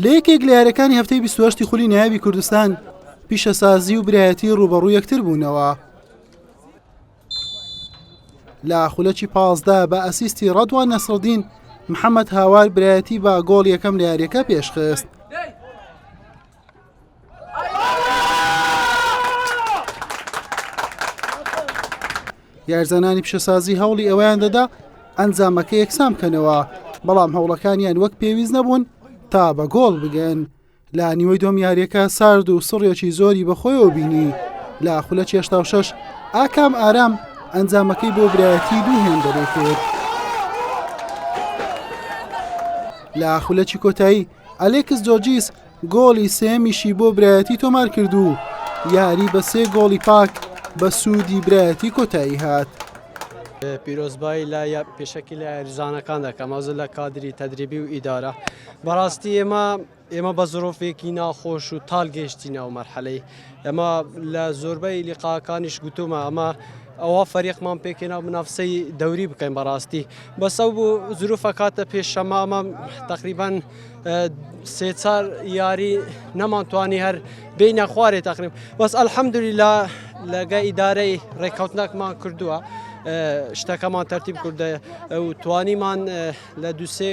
لەیەکێک لە یاریەکانی هەفتەی 28 خولی نایابی کوردستان پیشەسازی و برایەتی ڕوبەڕوو یەکتر بوونەوە. لە خولەکی 15 بە ئەسیستی ڕەدوان نەسرەدین محەممەد هاوار برایەتی بە گۆڵ یەکەم لە یاریەکە پێشخست. یارزانانی پیشەسازی هەوڵی ئەوەیان دەدا ئەنجامەکە یەکسان بکەنەوە، بەڵام هەوڵەکانیان وەک پێویست نەبوون تا بە گۆڵ بگەن. لە نیوەی دۆم یاریەکە سارد و سڕێکی زۆری بەخۆیەوە بینی. لە خولەکی 86 ئاکام ئارام ئەنجامەکەی بۆ برایەتی دوو هێندەرێ کرد. لە خولەکی کۆتایی ئەلێکس جۆرجیس گۆڵی سێمیشی بۆ برایەتی تۆمار کرد و یاری بە 3 گۆڵی پاک بە سوودی برایەتی کۆتایی هات. پیرۆزبایی لە پێشەکی لە یاریزانەکان دەکەم ئەوزە لە کادری تەدریبی و ئیدارە. بەڕاستی ئێمە بە زۆرۆفێکی ناخۆش و تاڵ گەیشتینە و مەرحەلەی ئەمە لە زۆربەی لیقاکانیش گوتومە ئەمە ئەوە فەریقمان پێکێنا منافسەی دەوری بکەین. بەڕاستی بەسە بوو زروفە کاتە پێشەمە ئەمە تقریبان 3-4 یاری نەمانتوانی هەر بینە خوارێ تقریب بەس ئەلحەمدولیلا لەگە ئیدارەی ڕێککەوتنەکمان کردووە شتەکەمان تەرتیب کردە و توانیمان لە دووسێ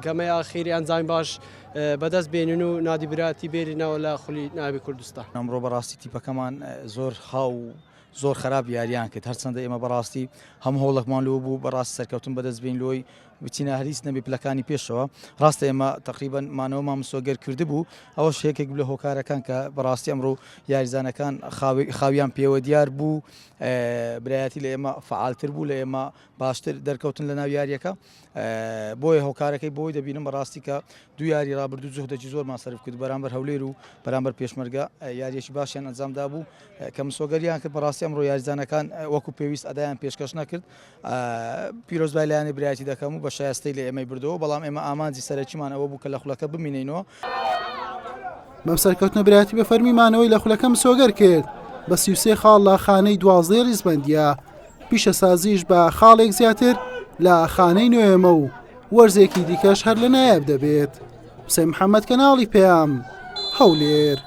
گەمەی ئاخیری ئەنجامی باش بەدەست بێنین و نادیبراتی بێرینەوە لە خولی نایابی کوردستان. ئەمڕۆ بەڕاستی تیپەکەمان زۆر خاو زۆر خراپ یاریان کرد، هەرچەندە ئێمە بەڕاستی هەموو هەوڵێکمان لەوە بوو بەڕاستی سەرکەوتن بەدەست بین لۆی بچینە هەریس نەبی پلەکانی پێشەوە. ڕاستە ئێمە تقریبان مانەوەمان مسۆگەر کرده بوو، ئەوە شێکێک لە هۆکارەکان کە بەڕاستی ئەمڕۆ یاریزانەکان خاویان پێوە دیار بوو، برایەتی لە ئێمە فعالتر بوو، لە ئێمە باشتر دەرکەوتن لە ناو یاریەکە. بۆیە هۆکارەکەی بۆی دەبینم بەڕاستی کە دوو یاری ڕابردوو جوهدێکی زۆرمان سەرف کرد بەرامبەر هەولێر و بەرامبەر پێشمەرگە یاریەکی باشیان ئەنجامدا بوو کە مسۆگەریان کرد. بەڕاستی ئەمڕۆ یاریزانەکان وەکو پێویست ئەدایان پێشکەش نەکرد. پیرۆزبای لایەنی برایەتی دەکەم و بە شایستەی لە ئێمەی بردەوە، بەڵام ئێمە ئامانجی سەرەکیمان ئەوە بوو کە لە خولەکە بمینینەوە. بەم سەرکەوتنە برایەتی بە فەرمیمانەوەی لە خولەکە مسۆگەر کرد بە 33 خاڵ لە خانەی 12 ڕیزبەندیە. پیشەسازیش بە خاڵێک زیاتر لە خانەی نوێمە و وەرزێکی دیکەش هەر لە نایاب دەبێت. حوسێن محەممەد کەناڵی پێام هەولێر.